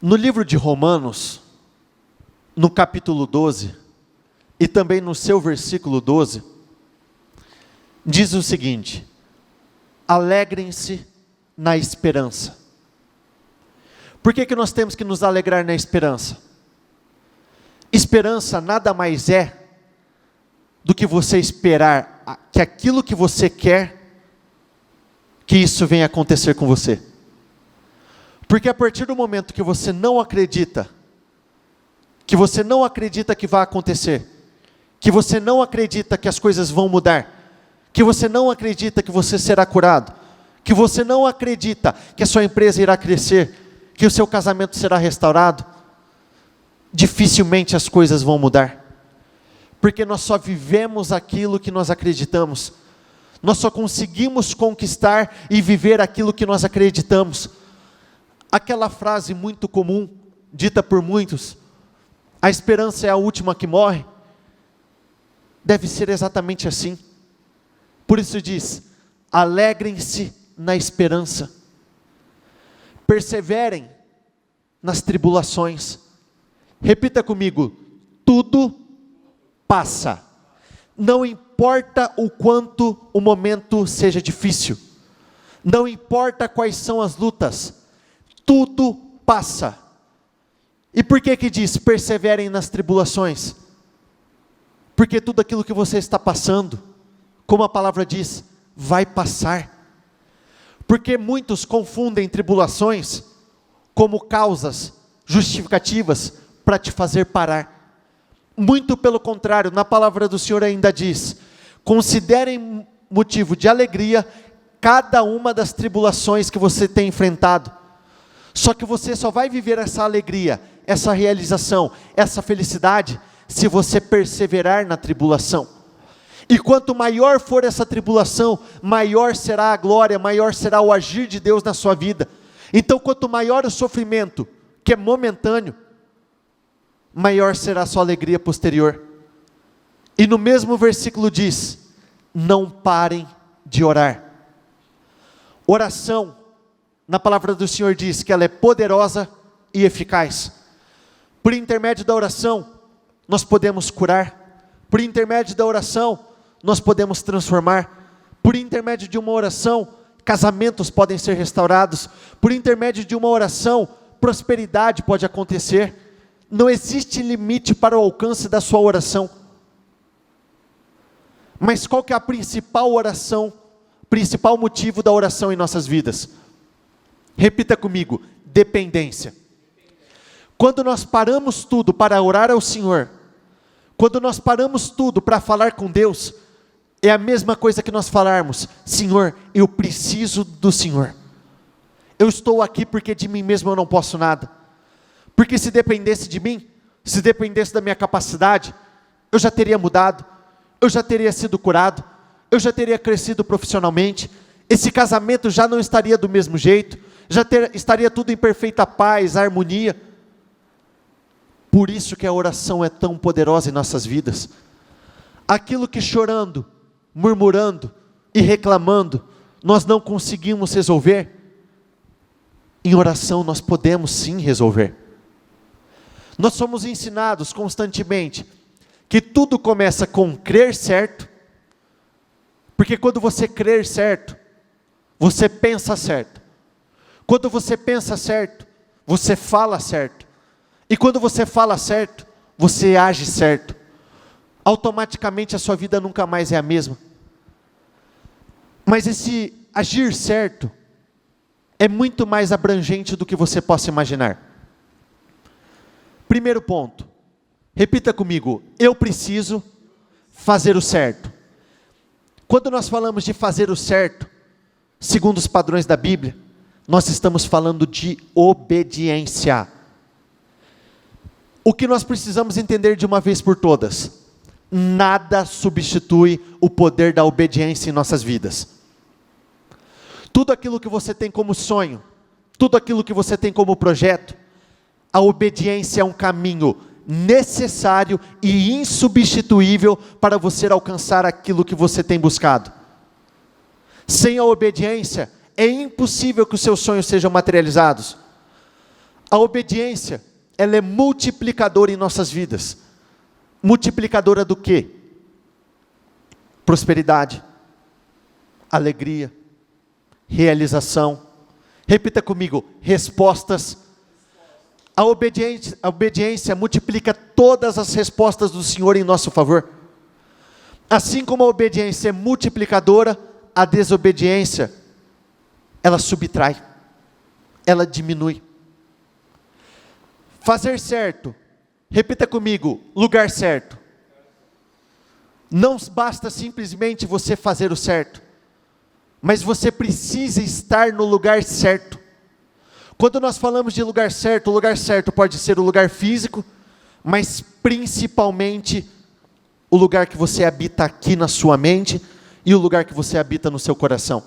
No livro de Romanos, no capítulo 12, e também no seu versículo 12, diz o seguinte: alegrem-se na esperança. Por que nós temos que nos alegrar na esperança? Esperança nada mais é do que você esperar que aquilo que você quer, que isso venha acontecer com você. Porque a partir do momento que você não acredita, que vai acontecer, que você não acredita que as coisas vão mudar, que você não acredita que você será curado, que você não acredita que a sua empresa irá crescer, que o seu casamento será restaurado, dificilmente as coisas vão mudar. Porque nós só vivemos aquilo que nós acreditamos. Nós só conseguimos conquistar e viver aquilo que nós acreditamos. Aquela frase muito comum, dita por muitos: a esperança é a última que morre. Deve ser exatamente assim. Por isso diz: alegrem-se na esperança. Perseverem nas tribulações. Repita comigo: tudo passa. Não importa o quanto o momento seja difícil. Não importa quais são as lutas. Tudo passa. E por que diz perseverem nas tribulações? Porque tudo aquilo que você está passando, como a palavra diz, vai passar. Porque muitos confundem tribulações como causas justificativas para te fazer parar. Muito pelo contrário, na palavra do Senhor ainda diz: considerem motivo de alegria cada uma das tribulações que você tem enfrentado. Só que você só vai viver essa alegria, essa realização, essa felicidade, se você perseverar na tribulação. E quanto maior for essa tribulação, maior será a glória, maior será o agir de Deus na sua vida. Então quanto maior o sofrimento, que é momentâneo, maior será a sua alegria posterior. E no mesmo versículo diz: não parem de orar. Oração, na palavra do Senhor diz que ela é poderosa e eficaz. Por intermédio da oração, nós podemos curar. Por intermédio da oração, nós podemos transformar. Por intermédio de uma oração, casamentos podem ser restaurados. Por intermédio de uma oração, prosperidade pode acontecer. Não existe limite para o alcance da sua oração. Mas qual que é a principal oração, principal motivo da oração em nossas vidas? Repita comigo: dependência. Quando nós paramos tudo para orar ao Senhor, quando nós paramos tudo para falar com Deus, é a mesma coisa que nós falarmos: Senhor, eu preciso do Senhor. Eu estou aqui porque de mim mesmo eu não posso nada. Porque se dependesse de mim, se dependesse da minha capacidade, eu já teria mudado, eu já teria sido curado, eu já teria crescido profissionalmente, esse casamento já não estaria do mesmo jeito, estaria tudo em perfeita paz, harmonia. Por isso que a oração é tão poderosa em nossas vidas. Aquilo que chorando, murmurando e reclamando, nós não conseguimos resolver, em oração nós podemos sim resolver. Nós somos ensinados constantemente que tudo começa com crer certo, porque quando você crer certo, você pensa certo. Quando você pensa certo, você fala certo. E quando você fala certo, você age certo. Automaticamente a sua vida nunca mais é a mesma. Mas esse agir certo é muito mais abrangente do que você possa imaginar. Primeiro ponto, repita comigo: eu preciso fazer o certo. Quando nós falamos de fazer o certo, segundo os padrões da Bíblia, nós estamos falando de obediência. O que nós precisamos entender de uma vez por todas: nada substitui o poder da obediência em nossas vidas. Tudo aquilo que você tem como sonho, tudo aquilo que você tem como projeto, a obediência é um caminho necessário e insubstituível para você alcançar aquilo que você tem buscado. Sem a obediência, é impossível que os seus sonhos sejam materializados. A obediência, ela é multiplicadora em nossas vidas. Multiplicadora do quê? Prosperidade, alegria, realização. Repita comigo, respostas. A obediência multiplica todas as respostas do Senhor em nosso favor. Assim como a obediência é multiplicadora, a desobediência, ela subtrai, ela diminui. Fazer certo, repita comigo, lugar certo. Não basta simplesmente você fazer o certo, mas você precisa estar no lugar certo. Quando nós falamos de lugar certo, o lugar certo pode ser o lugar físico, mas principalmente o lugar que você habita aqui na sua mente e o lugar que você habita no seu coração.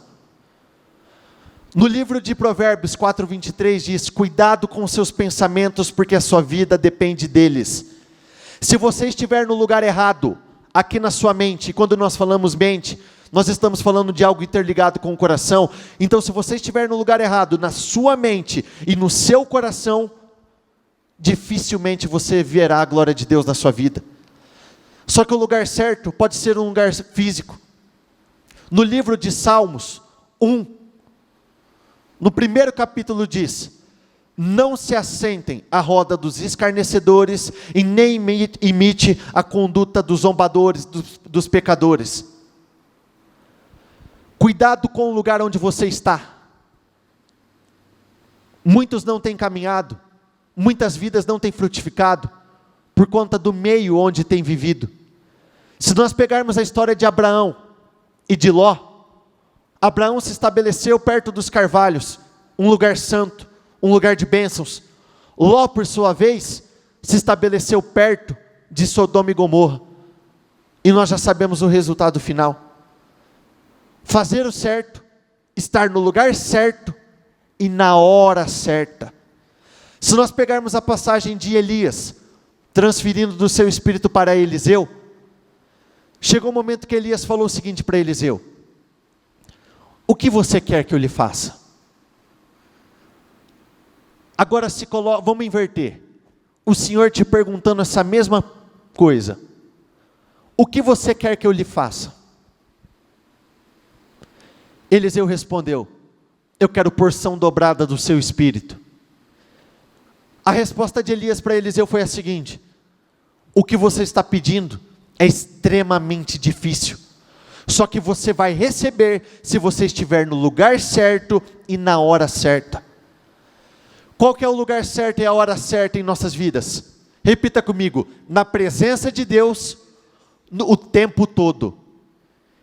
No livro de Provérbios 4:23 diz: cuidado com seus pensamentos, porque a sua vida depende deles. Se você estiver no lugar errado, aqui na sua mente, quando nós falamos mente, nós estamos falando de algo interligado com o coração. Então, se você estiver no lugar errado, na sua mente e no seu coração, dificilmente você verá a glória de Deus na sua vida. Só que o lugar certo pode ser um lugar físico. No livro de Salmos 1, no primeiro capítulo diz: não se assentem à roda dos escarnecedores e nem imite a conduta dos zombadores, dos pecadores. Cuidado com o lugar onde você está. Muitos não têm caminhado, muitas vidas não têm frutificado, por conta do meio onde têm vivido. Se nós pegarmos a história de Abraão e de Ló, Abraão se estabeleceu perto dos carvalhos, um lugar santo, um lugar de bênçãos. Ló, por sua vez, se estabeleceu perto de Sodoma e Gomorra, e nós já sabemos o resultado final. Fazer o certo, estar no lugar certo e na hora certa. Se nós pegarmos a passagem de Elias, transferindo do seu espírito para Eliseu, chegou o momento que Elias falou o seguinte para Eliseu: o que você quer que eu lhe faça? Agora vamos inverter, o Senhor te perguntando essa mesma coisa: o que você quer que eu lhe faça? Eliseu respondeu: eu quero porção dobrada do seu espírito. A resposta de Elias para Eliseu foi a seguinte: o que você está pedindo é extremamente difícil, só que você vai receber se você estiver no lugar certo e na hora certa. Qual que é o lugar certo e a hora certa em nossas vidas? Repita comigo: na presença de Deus, o tempo todo.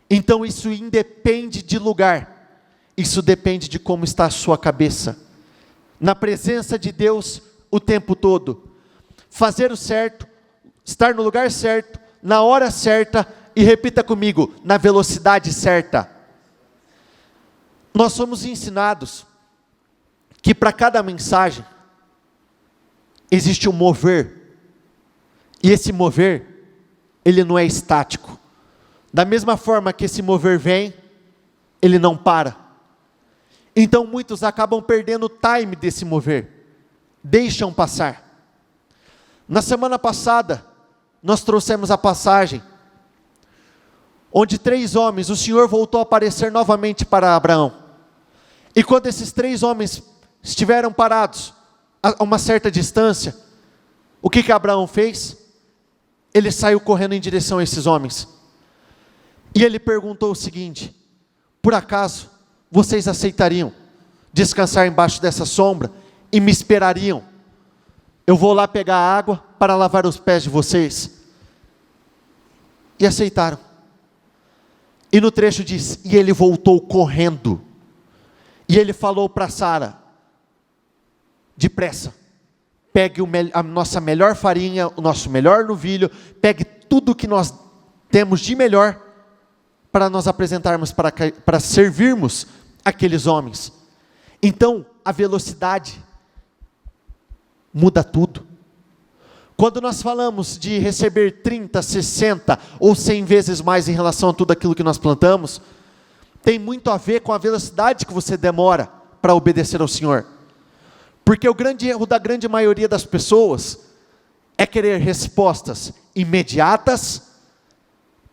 Então isso independe de lugar, isso depende de como está a sua cabeça. Na presença de Deus o tempo todo. Fazer o certo, estar no lugar certo, na hora certa, e repita comigo, na velocidade certa. Nós somos ensinados que para cada mensagem existe um mover, e esse mover, ele não é estático. Da mesma forma que esse mover vem, ele não para. Então muitos acabam perdendo o time desse mover, deixam passar. Na semana passada, nós trouxemos a passagem, onde 3 homens, o Senhor voltou a aparecer novamente para Abraão. E quando esses 3 homens estiveram parados, a uma certa distância, o que Abraão fez? Ele saiu correndo em direção a esses homens. E ele perguntou o seguinte: por acaso vocês aceitariam descansar embaixo dessa sombra e me esperariam? Eu vou lá pegar água para lavar os pés de vocês. E aceitaram. E no trecho diz: e ele voltou correndo. E ele falou para Sara: depressa, pegue a nossa melhor farinha, o nosso melhor novilho, pegue tudo que nós temos de melhor, para nós apresentarmos, para servirmos aqueles homens. Então, a velocidade muda tudo. Quando nós falamos de receber 30, 60 ou 100 vezes mais em relação a tudo aquilo que nós plantamos, tem muito a ver com a velocidade que você demora para obedecer ao Senhor. Porque o grande erro da grande maioria das pessoas é querer respostas imediatas,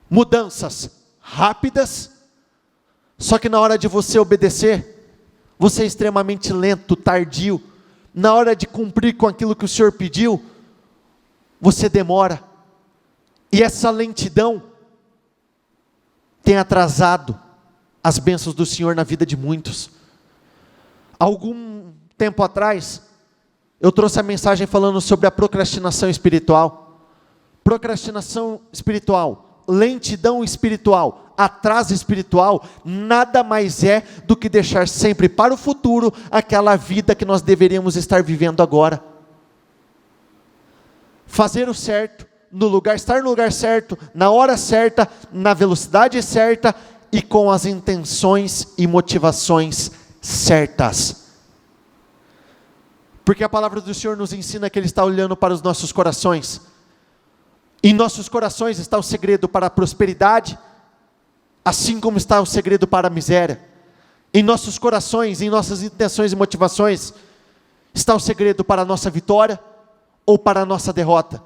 mudanças rápidas, só que na hora de você obedecer, você é extremamente lento, tardio. Na hora de cumprir com aquilo que o Senhor pediu, você demora. E essa lentidão tem atrasado as bênçãos do Senhor na vida de muitos. Algum tempo atrás, eu trouxe a mensagem falando sobre a procrastinação espiritual. Procrastinação espiritual, lentidão espiritual, atraso espiritual, nada mais é do que deixar sempre para o futuro aquela vida que nós deveríamos estar vivendo agora. Fazer o certo, no lugar, estar no lugar certo, na hora certa, na velocidade certa e com as intenções e motivações certas. Porque a palavra do Senhor nos ensina que Ele está olhando para os nossos corações. Em nossos corações está o segredo para a prosperidade, assim como está o segredo para a miséria. Em nossos corações, em nossas intenções e motivações, está o segredo para a nossa vitória ou para a nossa derrota.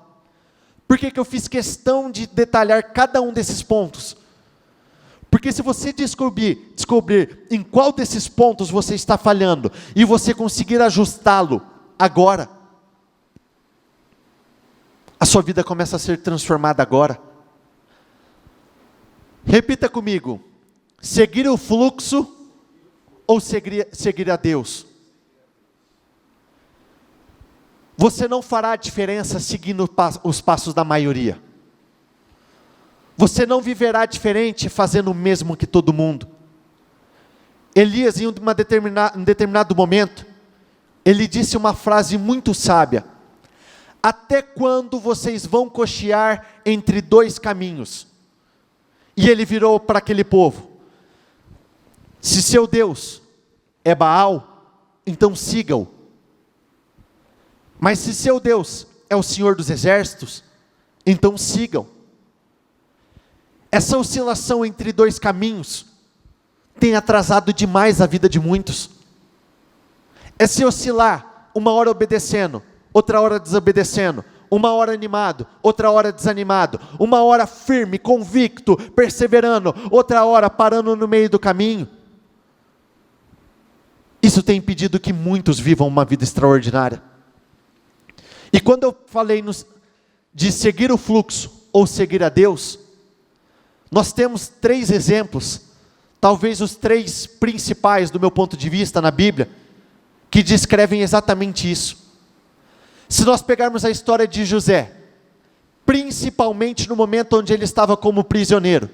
Por que eu fiz questão de detalhar cada um desses pontos? Porque se você descobrir em qual desses pontos você está falhando, e você conseguir ajustá-lo agora, a sua vida começa a ser transformada agora. Repita comigo: seguir o fluxo ou seguir a Deus? Você não fará a diferença seguindo os passos da maioria. Você não viverá diferente fazendo o mesmo que todo mundo. Elias, em um determinado momento, ele disse uma frase muito sábia: até quando vocês vão cochear entre dois caminhos? E ele virou para aquele povo: se seu Deus é Baal, então siga-o. Mas se seu Deus é o Senhor dos Exércitos, então sigam. Essa oscilação entre dois caminhos tem atrasado demais a vida de muitos. É se oscilar, uma hora obedecendo, outra hora desobedecendo, uma hora animado, outra hora desanimado, uma hora firme, convicto, perseverando, outra hora parando no meio do caminho. Isso tem impedido que muitos vivam uma vida extraordinária. E quando eu falei de seguir o fluxo ou seguir a Deus, nós temos 3 exemplos, talvez os 3 principais do meu ponto de vista na Bíblia, que descrevem exatamente isso. Se nós pegarmos a história de José, principalmente no momento onde ele estava como prisioneiro,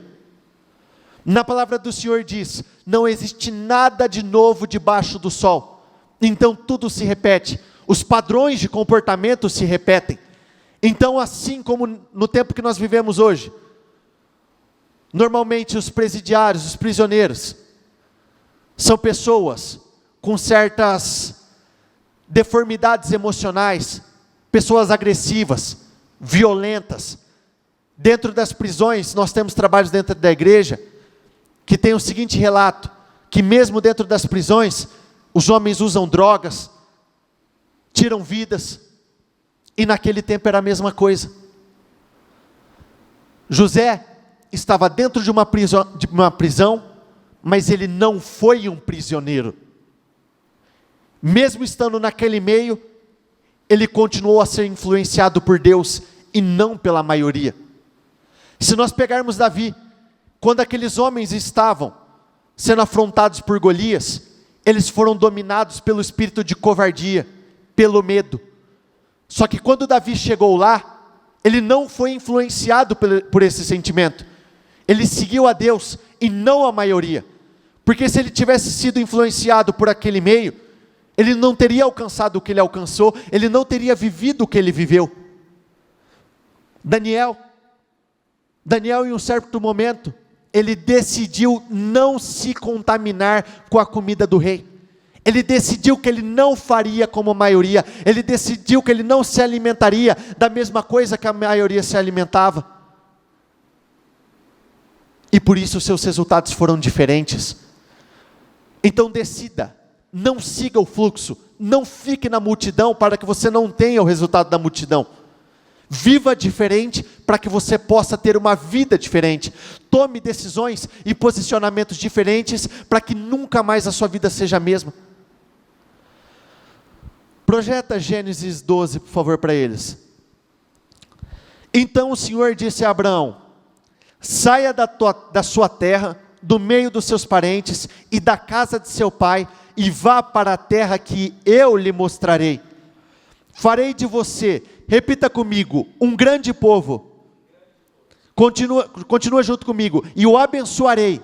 na palavra do Senhor diz: não existe nada de novo debaixo do sol. Então tudo se repete, os padrões de comportamento se repetem. Então, assim como no tempo que nós vivemos hoje, normalmente os presidiários, os prisioneiros, são pessoas com certas deformidades emocionais, pessoas agressivas, violentas. Dentro das prisões, nós temos trabalhos dentro da igreja, que tem o seguinte relato, que mesmo dentro das prisões, os homens usam drogas, tiram vidas, e naquele tempo era a mesma coisa. José estava dentro de uma prisão, mas ele não foi um prisioneiro. Mesmo estando naquele meio, ele continuou a ser influenciado por Deus e não pela maioria. Se nós pegarmos Davi, quando aqueles homens estavam sendo afrontados por Golias, eles foram dominados pelo espírito de covardia, pelo medo. Só que quando Davi chegou lá, ele não foi influenciado por esse sentimento. Ele seguiu a Deus e não a maioria. Porque se ele tivesse sido influenciado por aquele meio, ele não teria alcançado o que ele alcançou, ele não teria vivido o que ele viveu. Daniel, em um certo momento, ele decidiu não se contaminar com a comida do rei. Ele decidiu que ele não faria como a maioria. Ele decidiu que ele não se alimentaria da mesma coisa que a maioria se alimentava. E por isso seus resultados foram diferentes. Então decida não siga o fluxo, não fique na multidão para que você não tenha o resultado da multidão. Viva diferente para que você possa ter uma vida diferente. Tome decisões e posicionamentos diferentes para que nunca mais a sua vida seja a mesma. Projeta Gênesis 12, por favor, para eles. Então o Senhor disse a Abraão: saia da sua terra, do meio dos seus parentes e da casa de seu pai, e vá para a terra que eu lhe mostrarei. Farei de você, repita comigo, um grande povo. Continua junto comigo. E o abençoarei.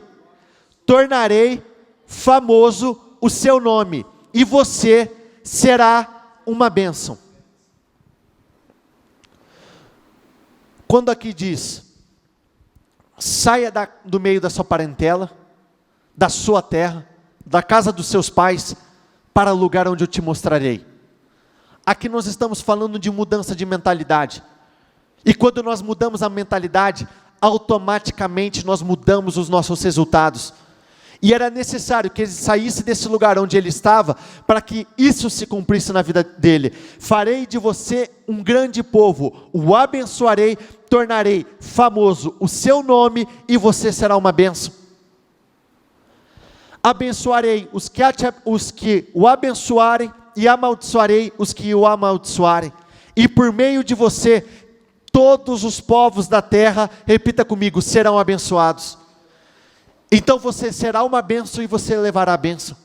Tornarei famoso o seu nome. E você será uma bênção. Quando aqui diz, saia do meio da sua parentela, da sua terra, da casa dos seus pais, para o lugar onde eu te mostrarei. Aqui nós estamos falando de mudança de mentalidade. E quando nós mudamos a mentalidade, automaticamente nós mudamos os nossos resultados. E era necessário que ele saísse desse lugar onde ele estava, para que isso se cumprisse na vida dele. Farei de você um grande povo, o abençoarei, tornarei famoso o seu nome, e você será uma bênção. Abençoarei os que o abençoarem, e amaldiçoarei os que o amaldiçoarem. E por meio de você, todos os povos da terra, repita comigo, serão abençoados. Então você será uma bênção e você levará a bênção.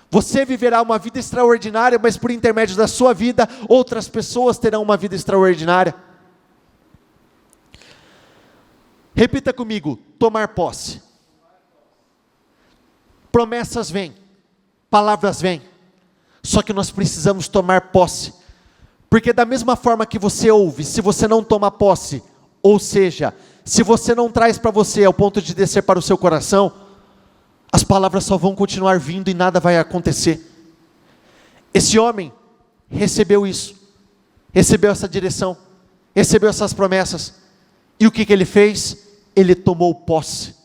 Você viverá uma vida extraordinária, mas por intermédio da sua vida, outras pessoas terão uma vida extraordinária. Repita comigo, tomar posse. Promessas vêm, palavras vêm, só que nós precisamos tomar posse, porque da mesma forma que você ouve, se você não toma posse, ou seja, se você não traz para você ao ponto de descer para o seu coração, as palavras só vão continuar vindo e nada vai acontecer. Esse homem recebeu isso, recebeu essa direção, recebeu essas promessas, e o que ele fez? Ele tomou posse.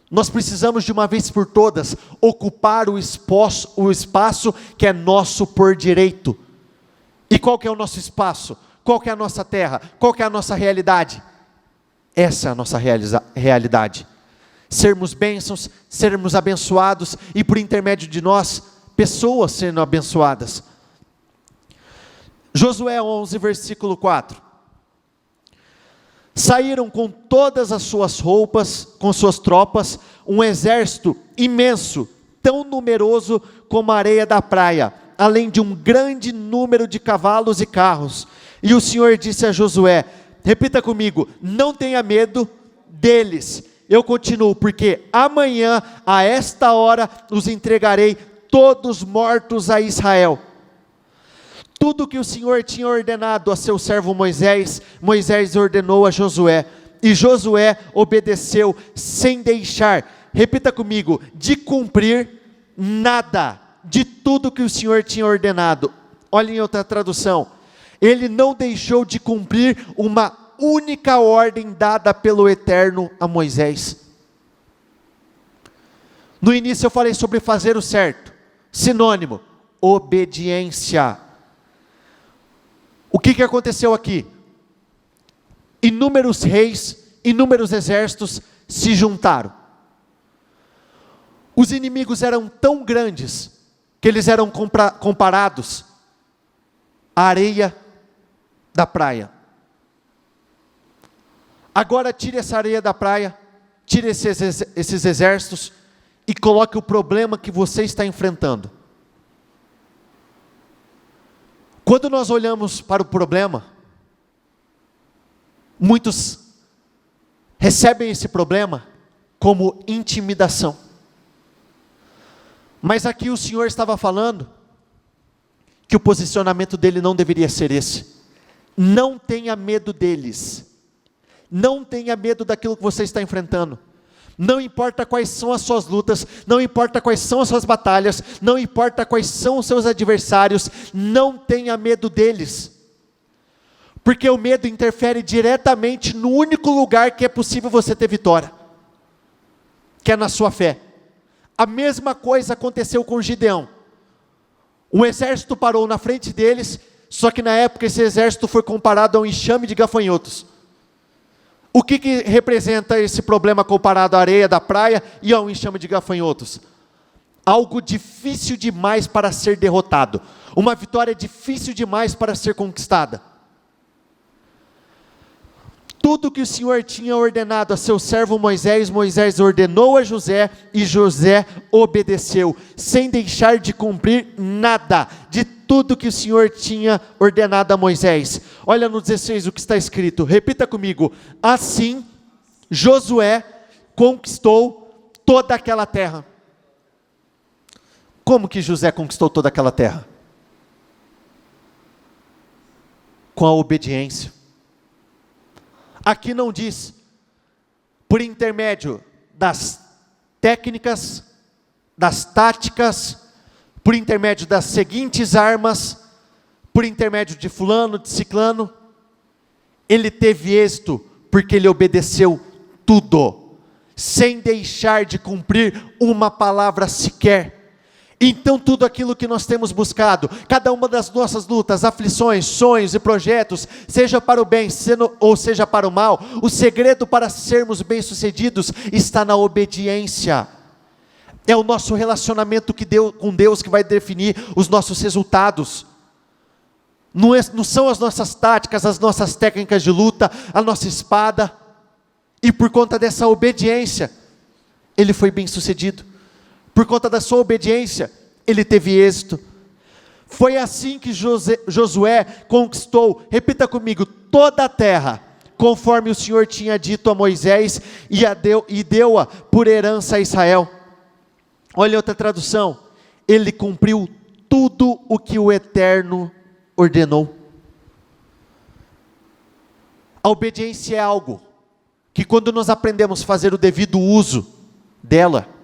Nós precisamos de uma vez por todas ocupar o espaço que é nosso por direito. E qual que é o nosso espaço? Qual que é a nossa terra? Qual que é a nossa realidade? Essa é a nossa realidade. Sermos bênçãos, sermos abençoados, e por intermédio de nós, pessoas sendo abençoadas. Josué 11, versículo 4. Saíram com todas as suas roupas, com suas tropas, um exército imenso, tão numeroso como a areia da praia, além de um grande número de cavalos e carros. E o Senhor disse a Josué, repita comigo, não tenha medo deles. Eu continuo, porque amanhã, a esta hora, os entregarei todos mortos a Israel. Tudo que o Senhor tinha ordenado a seu servo Moisés, Moisés ordenou a Josué, e Josué obedeceu sem deixar, repita comigo, de cumprir nada de tudo que o Senhor tinha ordenado. Olha em outra tradução, ele não deixou de cumprir uma única ordem dada pelo Eterno a Moisés. No início eu falei sobre fazer o certo, sinônimo, obediência. O que aconteceu aqui? Inúmeros reis, inúmeros exércitos se juntaram. Os inimigos eram tão grandes, que eles eram comparados à areia da praia. Agora tire essa areia da praia, tire esses exércitos, e coloque o problema que você está enfrentando. Quando nós olhamos para o problema, muitos recebem esse problema como intimidação. Mas aqui o Senhor estava falando que o posicionamento dele não deveria ser esse. Não tenha medo deles. Não tenha medo daquilo que você está enfrentando. Não importa quais são as suas lutas, não importa quais são as suas batalhas, não importa quais são os seus adversários, não tenha medo deles. Porque o medo interfere diretamente no único lugar que é possível você ter vitória, que é na sua fé. A mesma coisa aconteceu com Gideão. Um exército parou na frente deles, só que na época esse exército foi comparado a um enxame de gafanhotos. O que representa esse problema comparado à areia da praia e a um enxame de gafanhotos? Algo difícil demais para ser derrotado. Uma vitória difícil demais para ser conquistada. Tudo que o Senhor tinha ordenado a seu servo Moisés, Moisés ordenou a José e José obedeceu, sem deixar de cumprir nada de tudo que o Senhor tinha ordenado a Moisés. Olha no 16 o que está escrito, repita comigo: assim Josué conquistou toda aquela terra. Como que José conquistou toda aquela terra? Com a obediência. Aqui não diz, por intermédio das técnicas, das táticas, por intermédio das seguintes armas, por intermédio de fulano, de ciclano. Ele teve êxito, porque ele obedeceu tudo, sem deixar de cumprir uma palavra sequer. Então tudo aquilo que nós temos buscado, cada uma das nossas lutas, aflições, sonhos e projetos, seja para o bem ou seja para o mal, o segredo para sermos bem-sucedidos está na obediência. É o nosso relacionamento com Deus que vai definir os nossos resultados. Não são as nossas táticas, as nossas técnicas de luta, a nossa espada. E por conta dessa obediência, ele foi bem-sucedido. Por conta da sua obediência, ele teve êxito. Foi assim que Josué conquistou, repita comigo, toda a terra, conforme o Senhor tinha dito a Moisés, e deu-a por herança a Israel. Olha outra tradução, ele cumpriu tudo o que o Eterno ordenou. A obediência é algo que quando nós aprendemos a fazer o devido uso dela,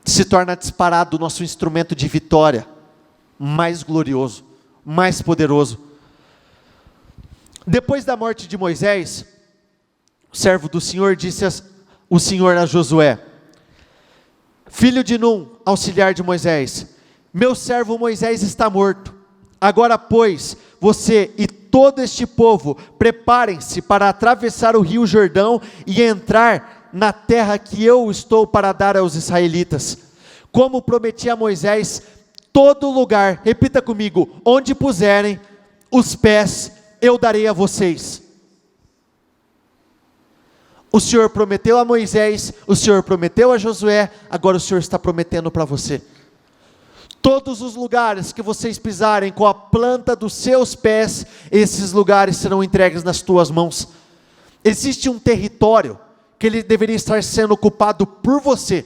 se torna disparado o nosso instrumento de vitória, mais glorioso, mais poderoso. Depois da morte de Moisés, o servo do Senhor disse o Senhor a Josué, filho de Num, auxiliar de Moisés, meu servo Moisés está morto, agora pois, você e todo este povo, preparem-se para atravessar o rio Jordão e entrar na terra que eu estou para dar aos israelitas, como prometi a Moisés, todo lugar, repita comigo, onde puserem os pés, eu darei a vocês. O Senhor prometeu a Moisés, o Senhor prometeu a Josué, agora o Senhor está prometendo para você. Todos os lugares que vocês pisarem com a planta dos seus pés, esses lugares serão entregues nas tuas mãos. Existe um território que ele deveria estar sendo ocupado por você.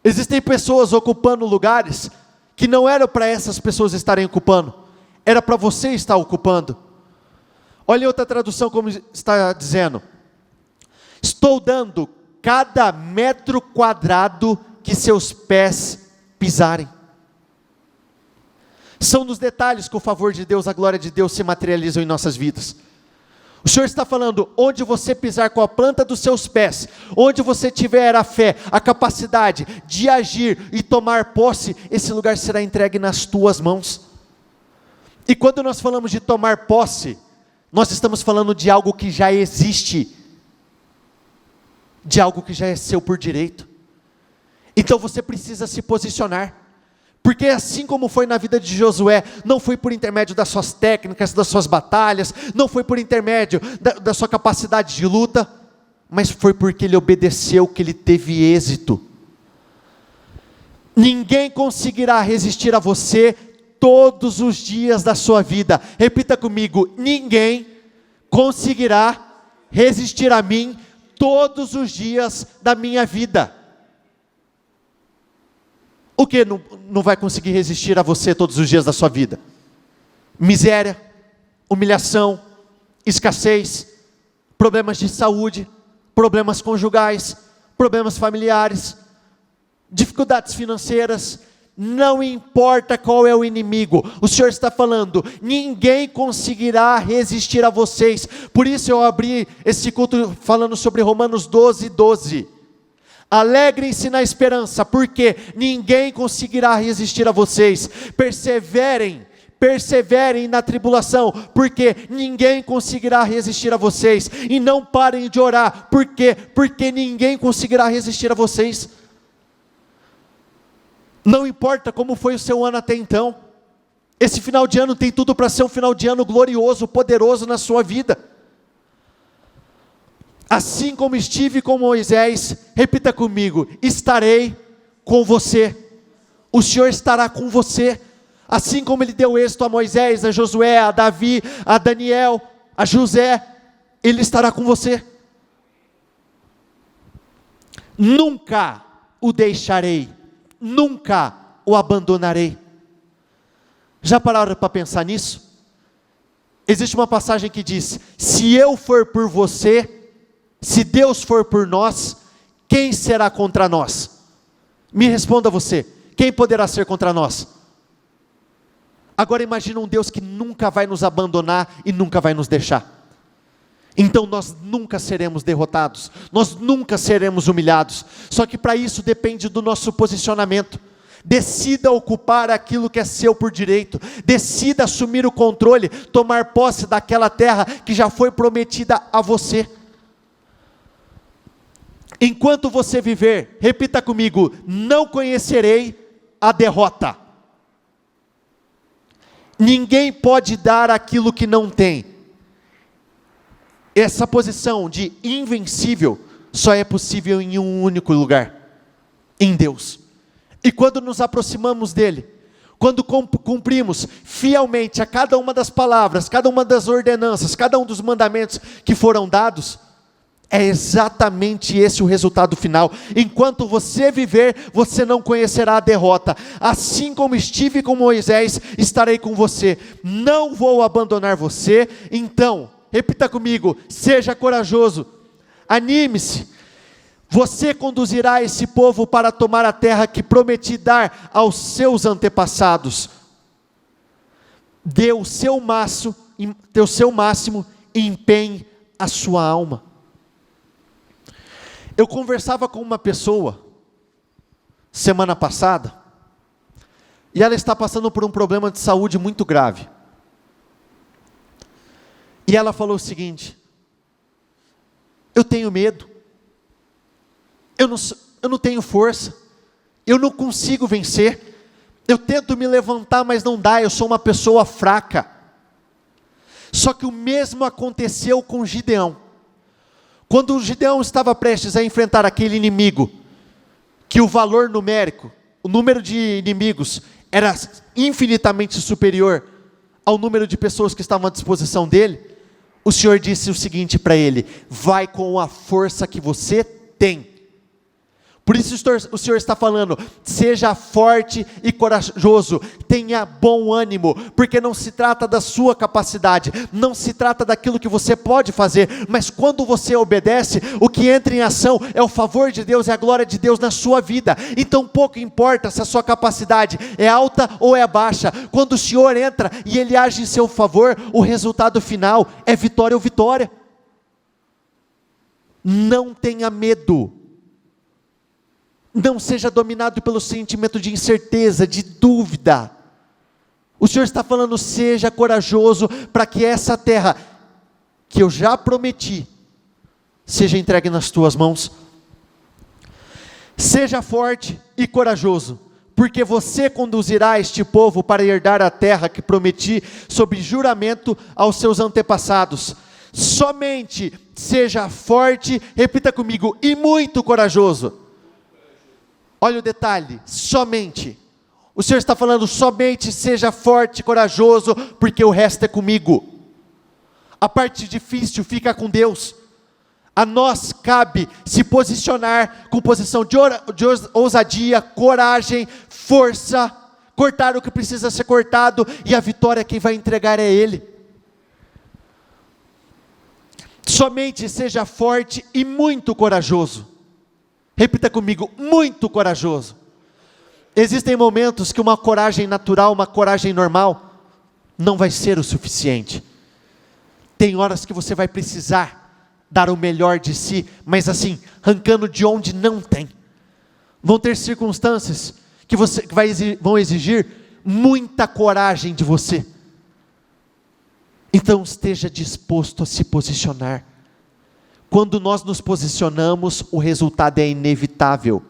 Existem pessoas ocupando lugares que não eram para essas pessoas estarem ocupando, era para você estar ocupando. Olha outra tradução como está dizendo, estou dando cada metro quadrado que seus pés pisarem. São nos detalhes que o favor de Deus, a glória de Deus se materializam em nossas vidas. O Senhor está falando, onde você pisar com a planta dos seus pés, onde você tiver a fé, a capacidade de agir e tomar posse, esse lugar será entregue nas tuas mãos. E quando nós falamos de tomar posse, nós estamos falando de algo que já existe, de algo que já é seu por direito. Então você precisa se posicionar. Porque assim como foi na vida de Josué, não foi por intermédio das suas técnicas, das suas batalhas, não foi por intermédio da sua capacidade de luta, mas foi porque ele obedeceu que ele teve êxito. Ninguém conseguirá resistir a você todos os dias da sua vida. Repita comigo, ninguém conseguirá resistir a mim todos os dias da minha vida. O que não vai conseguir resistir a você todos os dias da sua vida? Miséria, humilhação, escassez, problemas de saúde, problemas conjugais, problemas familiares, dificuldades financeiras, não importa qual é o inimigo, o Senhor está falando, ninguém conseguirá resistir a vocês. Por isso eu abri esse culto falando sobre Romanos 12:12. Alegrem-se na esperança, porque ninguém conseguirá resistir a vocês. Perseverem na tribulação, porque ninguém conseguirá resistir a vocês. E não parem de orar, porque ninguém conseguirá resistir a vocês. Não importa como foi o seu ano até então, esse final de ano tem tudo para ser um final de ano glorioso, poderoso na sua vida. Assim como estive com Moisés, repita comigo: estarei com você. O Senhor estará com você. Assim como Ele deu êxito a Moisés, a Josué, a Davi, a Daniel, a José, Ele estará com você. Nunca o deixarei, nunca o abandonarei. Já pararam para pensar nisso? Existe uma passagem que diz: se eu for por você, se Deus for por nós, quem será contra nós? Me responda você, quem poderá ser contra nós? Agora imagina um Deus que nunca vai nos abandonar e nunca vai nos deixar. Então nós nunca seremos derrotados, nós nunca seremos humilhados. Só que para isso depende do nosso posicionamento. Decida ocupar aquilo que é seu por direito, decida assumir o controle, tomar posse daquela terra que já foi prometida a você. Enquanto você viver, repita comigo: não conhecerei a derrota. Ninguém pode dar aquilo que não tem. Essa posição de invencível só é possível em um único lugar: em Deus. E quando nos aproximamos dEle, quando cumprimos fielmente a cada uma das palavras, cada uma das ordenanças, cada um dos mandamentos que foram dados, é exatamente esse o resultado final. Enquanto você viver, você não conhecerá a derrota. Assim como estive com Moisés, estarei com você. Não vou abandonar você. Então, repita comigo: seja corajoso, anime-se. Você conduzirá esse povo para tomar a terra que prometi dar aos seus antepassados. Dê o seu máximo e empenhe a sua alma. Eu conversava com uma pessoa semana passada, e ela está passando por um problema de saúde muito grave. E ela falou o seguinte: eu tenho medo, eu não tenho força, eu não consigo vencer, eu tento me levantar, mas não dá, eu sou uma pessoa fraca. Só que o mesmo aconteceu com Gideão. Quando o Gideão estava prestes a enfrentar aquele inimigo, que o valor numérico, o número de inimigos, era infinitamente superior ao número de pessoas que estavam à disposição dele, o Senhor disse o seguinte para ele: vai com a força que você tem. Por isso o Senhor está falando: seja forte e corajoso, tenha bom ânimo, porque não se trata da sua capacidade, não se trata daquilo que você pode fazer, mas quando você obedece, o que entra em ação é o favor de Deus, é a glória de Deus na sua vida. Então pouco importa se a sua capacidade é alta ou é baixa, quando o Senhor entra e Ele age em seu favor, o resultado final é vitória ou vitória. Não tenha medo. Não seja dominado pelo sentimento de incerteza, de dúvida. O Senhor está falando: seja corajoso, para que essa terra, que eu já prometi, seja entregue nas tuas mãos. Seja forte e corajoso, porque você conduzirá este povo para herdar a terra que prometi sob juramento aos seus antepassados. Somente seja forte, repita comigo, e muito corajoso. Olha o detalhe: somente. O Senhor está falando: somente seja forte e corajoso, porque o resto é comigo. A parte difícil fica com Deus. A nós cabe se posicionar com posição de ousadia, coragem, força, cortar o que precisa ser cortado, e a vitória quem vai entregar é Ele. Somente seja forte e muito corajoso. Repita comigo: muito corajoso. Existem momentos que uma coragem natural, uma coragem normal, não vai ser o suficiente. Tem horas que você vai precisar dar o melhor de si, mas assim, arrancando de onde não tem. Vão ter circunstâncias que vão exigir muita coragem de você. Então esteja disposto a se posicionar. Quando nós nos posicionamos, o resultado é inevitável.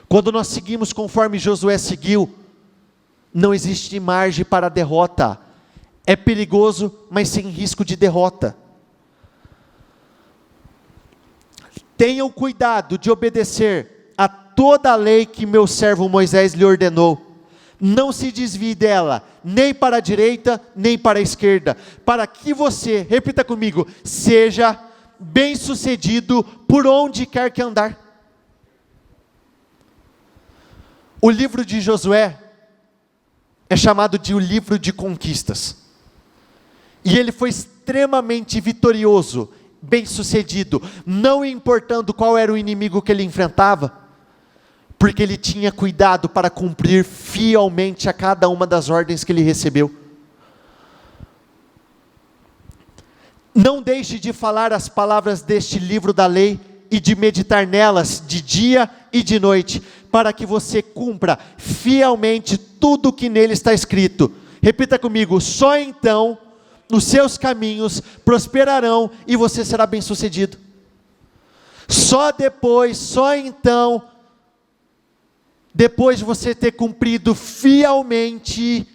Quando nós seguimos conforme Josué seguiu, não existe margem para a derrota. É perigoso, mas sem risco de derrota. Tenham cuidado de obedecer a toda a lei que meu servo Moisés lhe ordenou. Não se desvie dela, nem para a direita, nem para a esquerda, para que você, repita comigo, seja bem-sucedido por onde quer que andar. O livro de Josué é chamado de o livro de conquistas. E ele foi extremamente vitorioso, bem-sucedido, não importando qual era o inimigo que ele enfrentava, porque ele tinha cuidado para cumprir fielmente a cada uma das ordens que ele recebeu. Não deixe de falar as palavras deste livro da lei e de meditar nelas de dia e de noite, para que você cumpra fielmente tudo o que nele está escrito. Repita comigo: só então os seus caminhos prosperarão e você será bem-sucedido. Só então, depois de você ter cumprido fielmente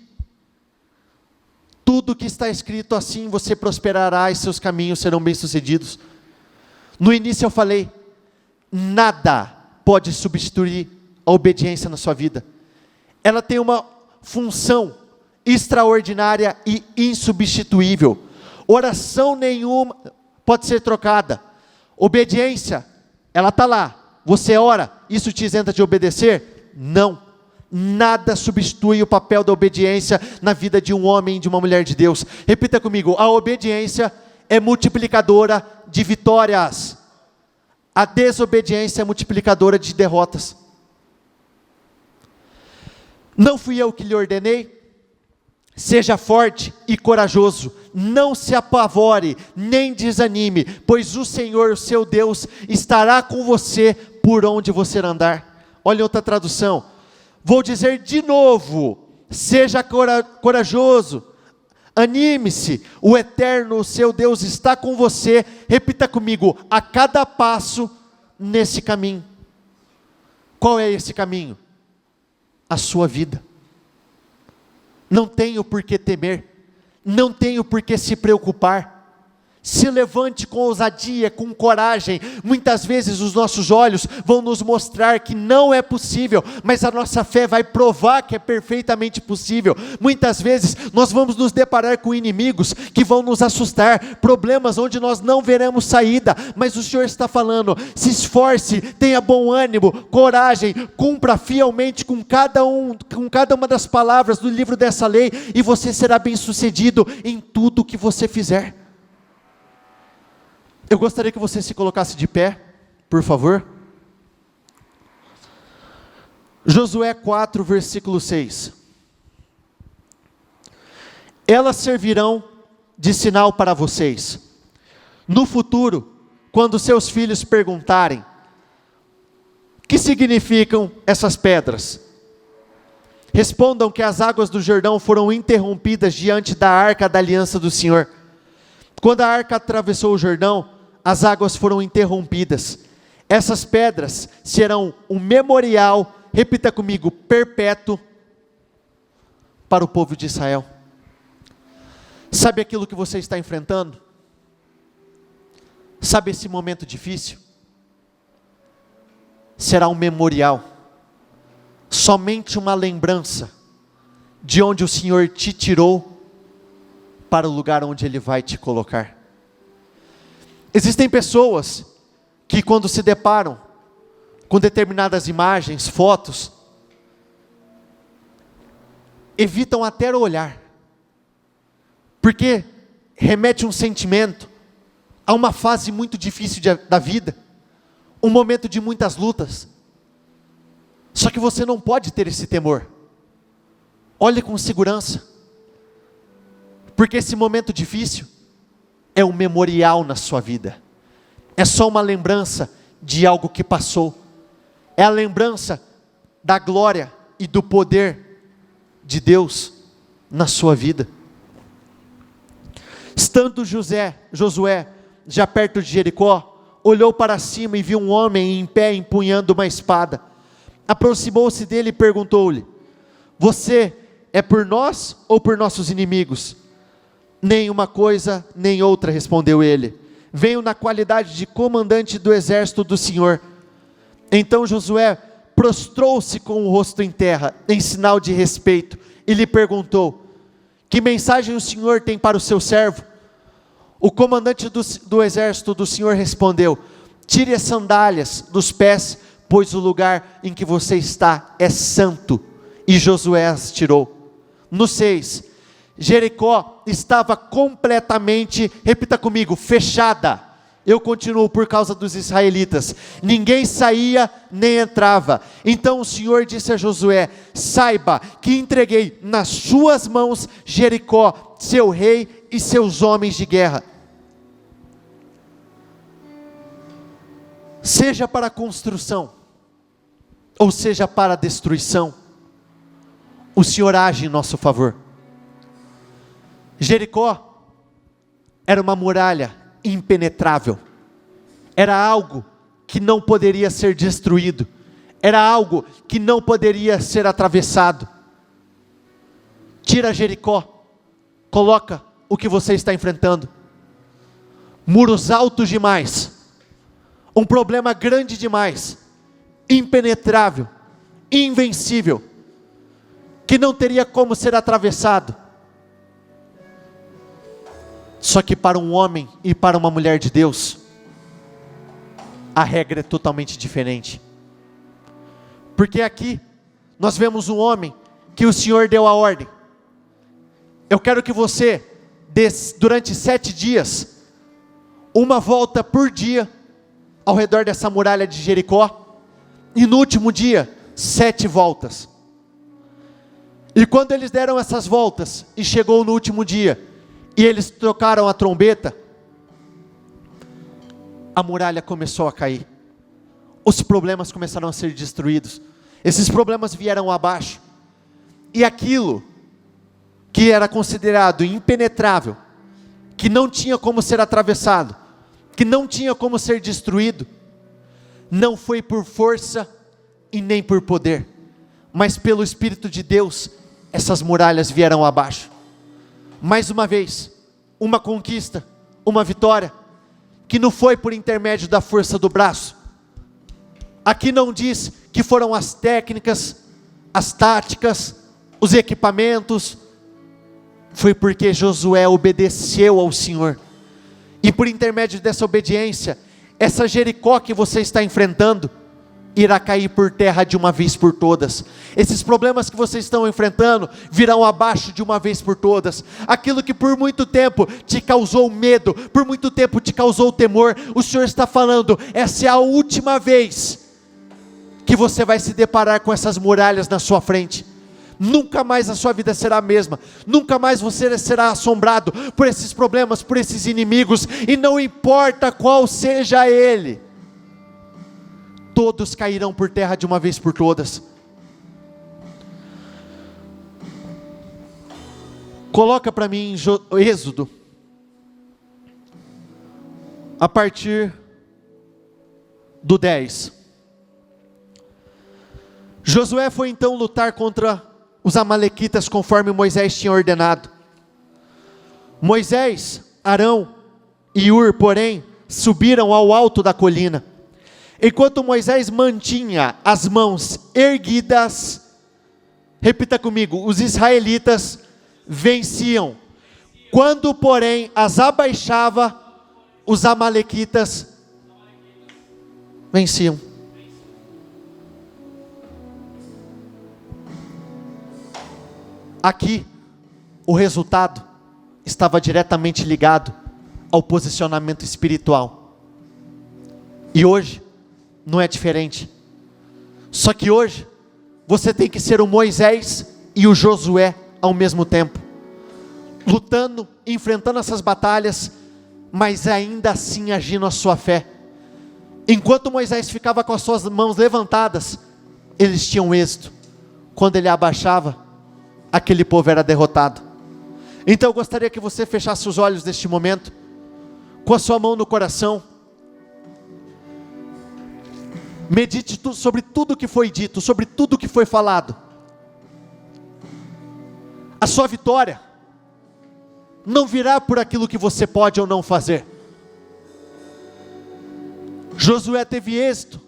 tudo que está escrito, assim você prosperará e seus caminhos serão bem-sucedidos. No início eu falei, nada pode substituir a obediência na sua vida. Ela tem uma função extraordinária e insubstituível. Oração nenhuma pode ser trocada. Obediência, ela está lá. Você ora, isso te isenta de obedecer? Não. Nada substitui o papel da obediência na vida de um homem e de uma mulher de Deus. Repita comigo: a obediência é multiplicadora de vitórias. A desobediência é multiplicadora de derrotas. Não fui eu que lhe ordenei? Seja forte e corajoso, não se apavore, nem desanime, pois o Senhor, o seu Deus, estará com você por onde você andar. Olha outra tradução, vou dizer de novo, seja corajoso, anime-se, o Eterno, o seu Deus, está com você, repita comigo, a cada passo nesse caminho. Qual é esse caminho? A sua vida. Não tenho por que temer, não tenho por que se preocupar. Se levante com ousadia, com coragem. Muitas vezes os nossos olhos vão nos mostrar que não é possível, mas a nossa fé vai provar que é perfeitamente possível. Muitas vezes nós vamos nos deparar com inimigos que vão nos assustar, problemas onde nós não veremos saída, mas o Senhor está falando, se esforce, tenha bom ânimo, coragem, cumpra fielmente com cada uma das palavras do livro dessa lei, e você será bem sucedido em tudo que você fizer. Eu gostaria que você se colocasse de pé, por favor. Josué 4, versículo 6. Elas servirão de sinal para vocês. No futuro, quando seus filhos perguntarem, o que significam essas pedras? Respondam que as águas do Jordão foram interrompidas diante da arca da aliança do Senhor. Quando a arca atravessou o Jordão, as águas foram interrompidas. Essas pedras serão um memorial, repita comigo, perpétuo, para o povo de Israel. Sabe aquilo que você está enfrentando? Sabe esse momento difícil? Será um memorial, somente uma lembrança de onde o Senhor te tirou para o lugar onde Ele vai te colocar. Existem pessoas que quando se deparam com determinadas imagens, fotos, evitam até olhar, porque remete um sentimento a uma fase muito difícil da vida, um momento de muitas lutas. Só que você não pode ter esse temor. Olhe com segurança, porque esse momento difícil é um memorial na sua vida, é só uma lembrança de algo que passou, é a lembrança da glória e do poder de Deus na sua vida. Estando Josué já perto de Jericó, olhou para cima e viu um homem em pé empunhando uma espada. Aproximou-se dele e perguntou-lhe: você é por nós ou por nossos inimigos? Nem uma coisa, nem outra, respondeu ele. Venho na qualidade de comandante do exército do Senhor. Então Josué prostrou-se com o rosto em terra, em sinal de respeito, e lhe perguntou: que mensagem o Senhor tem para o seu servo? O comandante do exército do Senhor respondeu: tire as sandálias dos pés, pois o lugar em que você está é santo. E Josué as tirou. No 6, Jericó estava completamente, repita comigo, fechada. Eu continuo, por causa dos israelitas. Ninguém saía nem entrava. Então o Senhor disse a Josué: saiba que entreguei nas suas mãos Jericó, seu rei e seus homens de guerra. Seja para a construção, ou seja para a destruição, o Senhor age em nosso favor. Jericó era uma muralha impenetrável, era algo que não poderia ser destruído, era algo que não poderia ser atravessado. Tira Jericó, coloca o que você está enfrentando, muros altos demais, um problema grande demais, impenetrável, invencível, que não teria como ser atravessado. Só que para um homem e para uma mulher de Deus, a regra é totalmente diferente. Porque aqui nós vemos um homem que o Senhor deu a ordem: eu quero que você dê durante 7 dias, uma volta por dia, ao redor dessa muralha de Jericó, e no último dia, 7 voltas. E quando eles deram essas voltas, e chegou no último dia, e eles tocaram a trombeta, a muralha começou a cair, os problemas começaram a ser destruídos, esses problemas vieram abaixo, e aquilo que era considerado impenetrável, que não tinha como ser atravessado, que não tinha como ser destruído, não foi por força e nem por poder, mas pelo Espírito de Deus, essas muralhas vieram abaixo. Mais uma vez, uma conquista, uma vitória, que não foi por intermédio da força do braço. Aqui não diz que foram as técnicas, as táticas, os equipamentos, foi porque Josué obedeceu ao Senhor, e por intermédio dessa obediência, essa Jericó que você está enfrentando, irá cair por terra de uma vez por todas. Esses problemas que vocês estão enfrentando, virão abaixo de uma vez por todas. Aquilo que por muito tempo te causou medo, por muito tempo te causou temor, o Senhor está falando: essa é a última vez que você vai se deparar com essas muralhas na sua frente. Nunca mais a sua vida será a mesma, nunca mais você será assombrado por esses problemas, por esses inimigos, e não importa qual seja ele, todos cairão por terra de uma vez por todas. Coloca para mim Êxodo, a partir do 10. Josué foi então lutar contra os amalequitas, conforme Moisés tinha ordenado. Moisés, Arão e Ur, porém, subiram ao alto da colina. Enquanto Moisés mantinha as mãos erguidas, repita comigo, os israelitas venciam. Quando, porém, as abaixava, os amalequitas venciam. Aqui, o resultado estava diretamente ligado ao posicionamento espiritual. E hoje, não é diferente. Só que hoje, você tem que ser o Moisés e o Josué ao mesmo tempo. Lutando, enfrentando essas batalhas, mas ainda assim agindo a sua fé. Enquanto Moisés ficava com as suas mãos levantadas, eles tinham êxito. Quando ele abaixava, aquele povo era derrotado. Então eu gostaria que você fechasse os olhos neste momento, com a sua mão no coração. Medite sobre tudo que foi dito, sobre tudo que foi falado. A sua vitória não virá por aquilo que você pode ou não fazer. Josué teve êxito,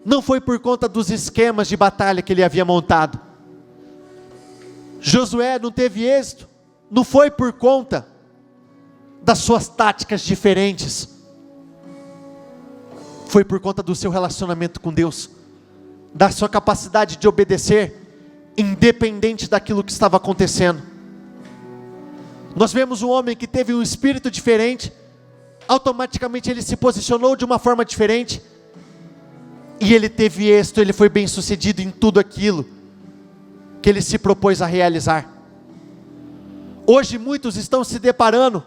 não foi por conta dos esquemas de batalha que ele havia montado. Josué não teve êxito, não foi por conta das suas táticas diferentes. Foi por conta do seu relacionamento com Deus, da sua capacidade de obedecer, independente daquilo que estava acontecendo. Nós vemos um homem que teve um espírito diferente, automaticamente ele se posicionou de uma forma diferente, e ele teve êxito, ele foi bem sucedido em tudo aquilo que ele se propôs a realizar. Hoje muitos estão se deparando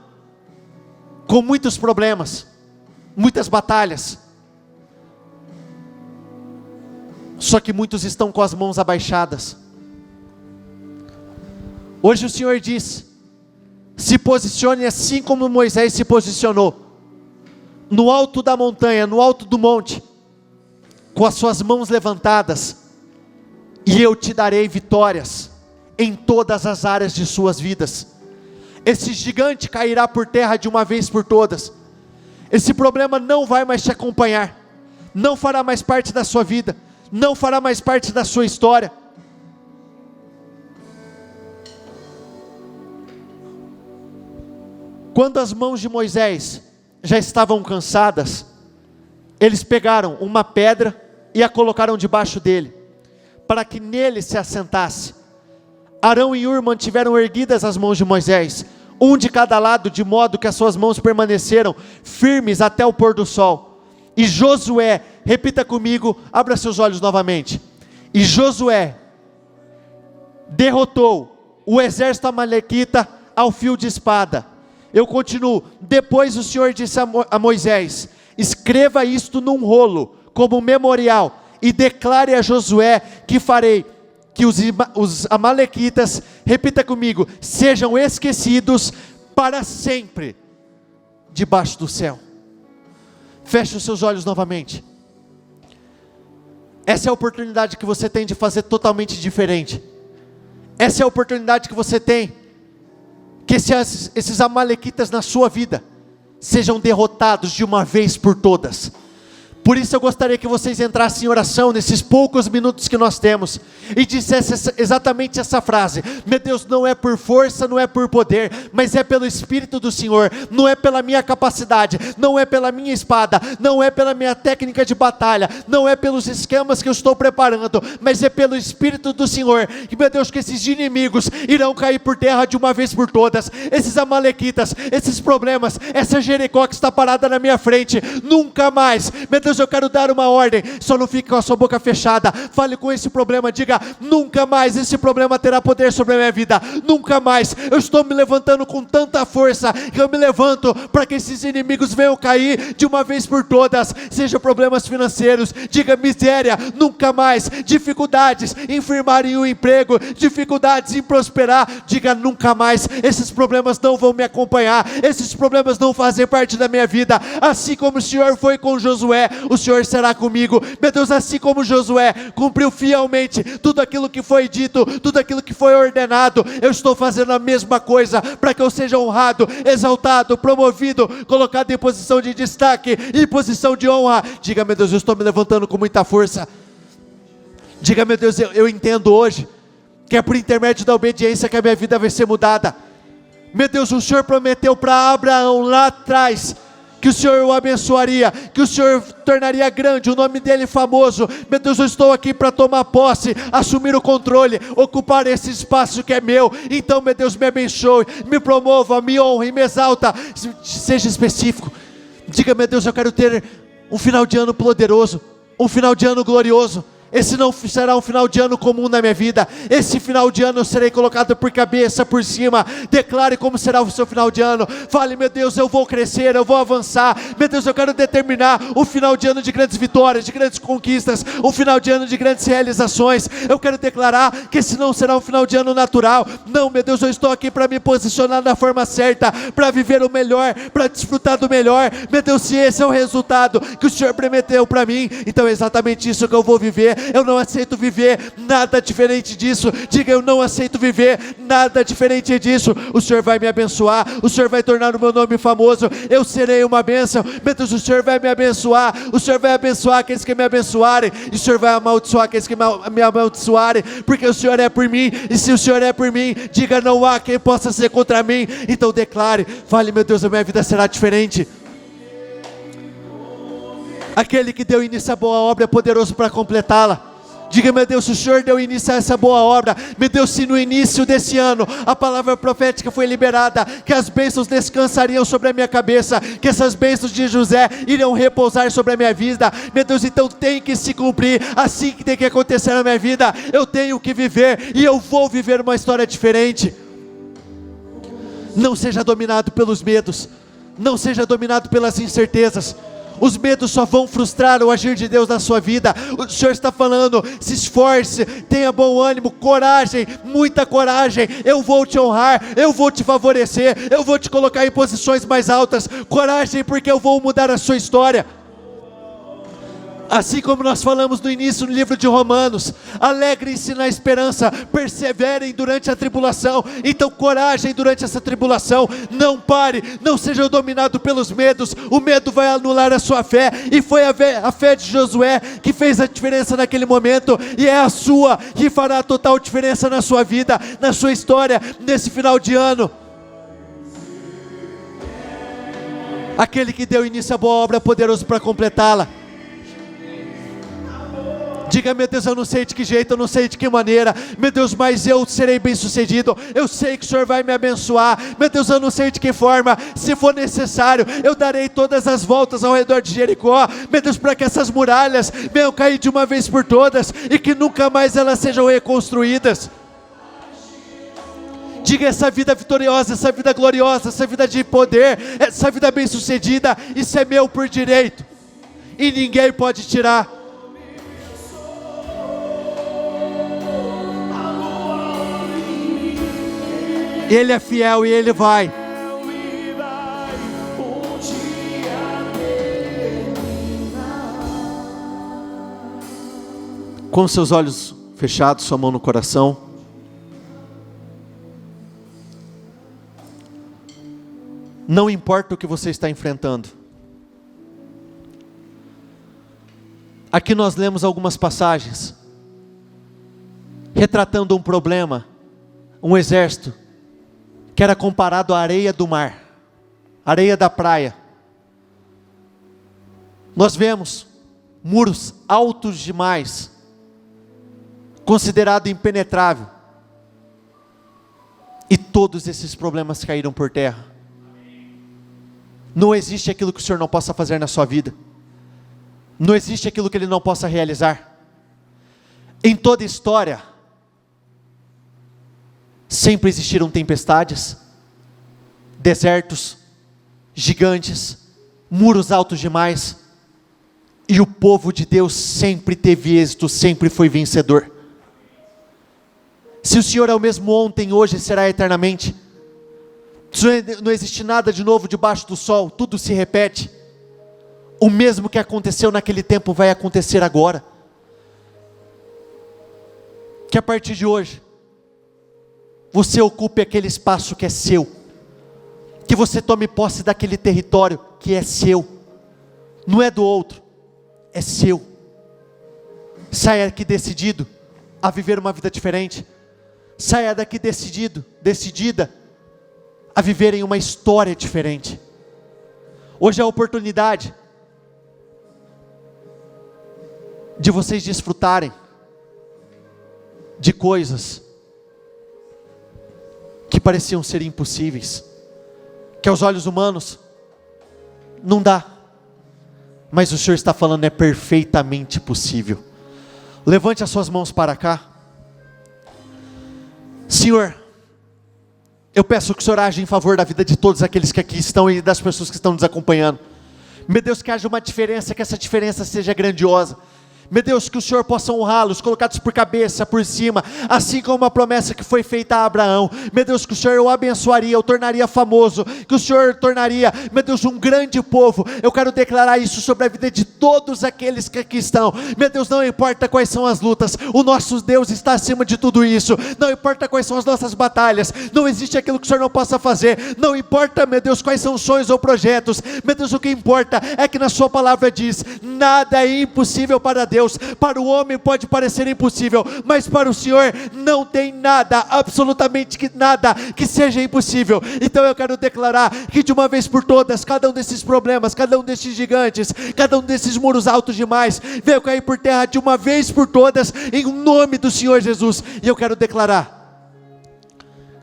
com muitos problemas, muitas batalhas, só que muitos estão com as mãos abaixadas. Hoje o Senhor diz: se posicione assim como Moisés se posicionou, no alto da montanha, no alto do monte, com as suas mãos levantadas, e eu te darei vitórias em todas as áreas de suas vidas. Esse gigante cairá por terra de uma vez por todas. Esse problema não vai mais te acompanhar, não fará mais parte da sua vida, não fará mais parte da sua história. Quando as mãos de Moisés já estavam cansadas, eles pegaram uma pedra e a colocaram debaixo dele, para que nele se assentasse. Arão e Hur mantiveram erguidas as mãos de Moisés, um de cada lado, de modo que as suas mãos permaneceram firmes até o pôr do sol. E Josué, repita comigo, abra seus olhos novamente. E Josué derrotou o exército amalequita ao fio de espada. Eu continuo. Depois o Senhor disse a Moisés: escreva isto num rolo, como memorial, e declare a Josué que farei que os amalequitas, repita comigo, sejam esquecidos para sempre debaixo do céu. Feche os seus olhos novamente. Essa é a oportunidade que você tem de fazer totalmente diferente. Essa é a oportunidade que você tem, que esses amalequitas na sua vida sejam derrotados de uma vez por todas. Por isso eu gostaria que vocês entrassem em oração nesses poucos minutos que nós temos, e dissessem exatamente essa frase: meu Deus, não é por força, não é por poder, mas é pelo Espírito do Senhor, não é pela minha capacidade, não é pela minha espada, não é pela minha técnica de batalha, não é pelos esquemas que eu estou preparando, mas é pelo Espírito do Senhor, que meu Deus, que esses inimigos irão cair por terra de uma vez por todas. Esses amalequitas, esses problemas, essa Jericó que está parada na minha frente, nunca mais, meu Deus, eu quero dar uma ordem, só não fique com a sua boca fechada, fale com esse problema, diga: nunca mais esse problema terá poder sobre a minha vida, nunca mais. Eu estou me levantando com tanta força, que eu me levanto para que esses inimigos venham cair de uma vez por todas. Seja problemas financeiros, diga: miséria, nunca mais. Dificuldades em firmar em um emprego, dificuldades em prosperar, diga: nunca mais. Esses problemas não vão me acompanhar, esses problemas não fazem parte da minha vida. Assim como o Senhor foi com Josué, o Senhor será comigo. Meu Deus, assim como Josué cumpriu fielmente tudo aquilo que foi dito, tudo aquilo que foi ordenado, eu estou fazendo a mesma coisa, para que eu seja honrado, exaltado, promovido, colocado em posição de destaque, em posição de honra. Diga: meu Deus, eu estou me levantando com muita força. Diga: meu Deus, eu entendo hoje que é por intermédio da obediência que a minha vida vai ser mudada. Meu Deus, o Senhor prometeu para Abraão lá atrás que o Senhor o abençoaria, que o Senhor tornaria grande, o nome dele famoso. Meu Deus, eu estou aqui para tomar posse, assumir o controle, ocupar esse espaço que é meu. Então, meu Deus, me abençoe, me promova, me honre, me exalta. Seja específico. Diga: meu Deus, eu quero ter um final de ano poderoso, um final de ano glorioso. esse não será um final de ano comum na minha vida. Esse final de ano eu serei colocado por cabeça, por cima. Declare como será o seu final de ano. Fale: meu Deus, eu vou crescer, eu vou avançar. Meu Deus, eu quero determinar um final de ano de grandes vitórias, de grandes conquistas, um final de ano de grandes realizações. Eu quero declarar que esse não será um final de ano natural. Não, meu Deus, eu estou aqui para me posicionar da forma certa, para viver o melhor, para desfrutar do melhor. Meu Deus, se esse é o resultado que o Senhor prometeu para mim, então é exatamente isso que eu vou viver. Eu não aceito viver nada diferente disso. Diga: eu não aceito viver nada diferente disso. O Senhor vai me abençoar, o Senhor vai tornar o meu nome famoso, eu serei uma bênção. Meu Deus, o Senhor vai me abençoar, o Senhor vai abençoar aqueles que me abençoarem, e o Senhor vai amaldiçoar aqueles que me amaldiçoarem, porque o Senhor é por mim, e se o Senhor é por mim, diga: não há quem possa ser contra mim. Então declare, fale: meu Deus, a minha vida será diferente. Aquele que deu início à boa obra é poderoso para completá-la. Diga: meu Deus, o Senhor deu início a essa boa obra. Meu Deus, se no início desse ano a palavra profética foi liberada, que as bênçãos descansariam sobre a minha cabeça, que essas bênçãos de José iriam repousar sobre a minha vida. Meu Deus, então tem que se cumprir, assim que tem que acontecer na minha vida. Eu tenho que viver, e eu vou viver uma história diferente. Não seja dominado pelos medos, não seja dominado pelas incertezas. Os medos só vão frustrar o agir de Deus na sua vida. O Senhor está falando: se esforce, tenha bom ânimo, coragem, muita coragem. Eu vou te honrar, eu vou te favorecer, eu vou te colocar em posições mais altas. Coragem, porque eu vou mudar a sua história. Assim como nós falamos no início no livro de Romanos: alegrem-se na esperança, perseverem durante a tribulação. Então coragem durante essa tribulação, não pare, não seja dominado pelos medos. O medo vai anular a sua fé, e foi a fé de Josué que fez a diferença naquele momento, e é a sua que fará total diferença na sua vida, na sua história, nesse final de ano. Aquele que deu início à boa obra é poderoso para completá-la. Diga: meu Deus, eu não sei de que jeito, eu não sei de que maneira, meu Deus, mas eu serei bem sucedido. Eu sei que o Senhor vai me abençoar. Meu Deus, eu não sei de que forma, se for necessário, eu darei todas as voltas ao redor de Jericó, meu Deus, para que essas muralhas venham cair de uma vez por todas, e que nunca mais elas sejam reconstruídas. Diga: essa vida vitoriosa, essa vida gloriosa, essa vida de poder, essa vida bem sucedida, isso é meu por direito, e ninguém pode tirar. Ele é fiel e Ele vai. Com seus olhos fechados, sua mão no coração. Não importa o que você está enfrentando. Aqui nós lemos algumas passagens retratando um problema, um exército que era comparado à areia do mar, areia da praia. Nós vemos muros altos demais, considerado impenetrável, e todos esses problemas caíram por terra. Não existe aquilo que o Senhor não possa fazer na sua vida, não existe aquilo que Ele não possa realizar. Em toda a história, sempre existiram tempestades, desertos, gigantes, muros altos demais, e o povo de Deus sempre teve êxito, sempre foi vencedor. Se o Senhor é o mesmo ontem, hoje e será eternamente, não existe nada de novo debaixo do sol, tudo se repete. O mesmo que aconteceu naquele tempo vai acontecer agora. Que a partir de hoje, você ocupe aquele espaço que é seu, que você tome posse daquele território que é seu, não é do outro, é seu. Saia daqui decidido a viver uma vida diferente. Saia daqui decidida a viver em uma história diferente. Hoje é a oportunidade de vocês desfrutarem de coisas que pareciam ser impossíveis, que aos olhos humanos não dá, mas o Senhor está falando é perfeitamente possível. Levante as suas mãos para cá. Senhor, eu peço que o Senhor age em favor da vida de todos aqueles que aqui estão e das pessoas que estão nos acompanhando. Meu Deus, que haja uma diferença, que essa diferença seja grandiosa. Meu Deus, que o Senhor possa honrá-los, colocados por cabeça, por cima, assim como a promessa que foi feita a Abraão. Meu Deus, que o Senhor o abençoaria, o tornaria famoso, que o Senhor tornaria, meu Deus, um grande povo. Eu quero declarar isso sobre a vida de todos aqueles que aqui estão. Meu Deus, não importa quais são as lutas, o nosso Deus está acima de tudo isso. Não importa quais são as nossas batalhas, não existe aquilo que o Senhor não possa fazer. Não importa, meu Deus, quais são os sonhos ou projetos. Meu Deus, o que importa é que na sua palavra diz: nada é impossível para Deus. Para o homem pode parecer impossível, mas para o Senhor não tem nada, absolutamente nada que seja impossível. Então eu quero declarar que de uma vez por todas, cada um desses problemas, cada um desses gigantes, cada um desses muros altos demais, venha cair por terra de uma vez por todas, em nome do Senhor Jesus. E eu quero declarar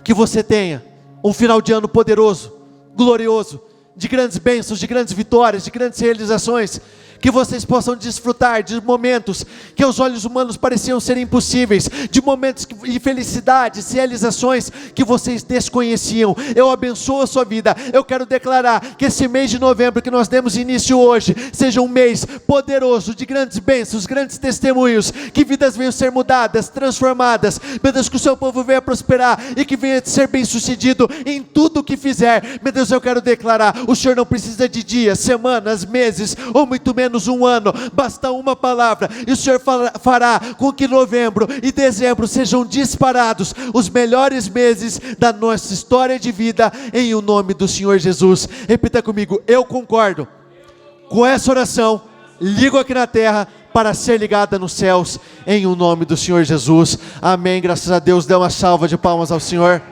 que você tenha um final de ano poderoso, glorioso, de grandes bênçãos, de grandes vitórias, de grandes realizações, que vocês possam desfrutar de momentos que aos olhos humanos pareciam ser impossíveis, de momentos de felicidades, realizações que vocês desconheciam. Eu abençoo a sua vida. Eu quero declarar que esse mês de novembro que nós demos início hoje, seja um mês poderoso, de grandes bênçãos, grandes testemunhos, que vidas venham ser mudadas, transformadas. Meu Deus, que o seu povo venha prosperar e que venha ser bem sucedido em tudo o que fizer. Meu Deus, eu quero declarar, o Senhor não precisa de dias, semanas, meses, ou muito menos um ano, basta uma palavra, e o Senhor fará com que novembro e dezembro sejam disparados os melhores meses da nossa história de vida, em o nome do Senhor Jesus. Repita comigo: eu concordo com essa oração, ligo aqui na terra para ser ligada nos céus, em o nome do Senhor Jesus. Amém. Graças a Deus. Dê uma salva de palmas ao Senhor.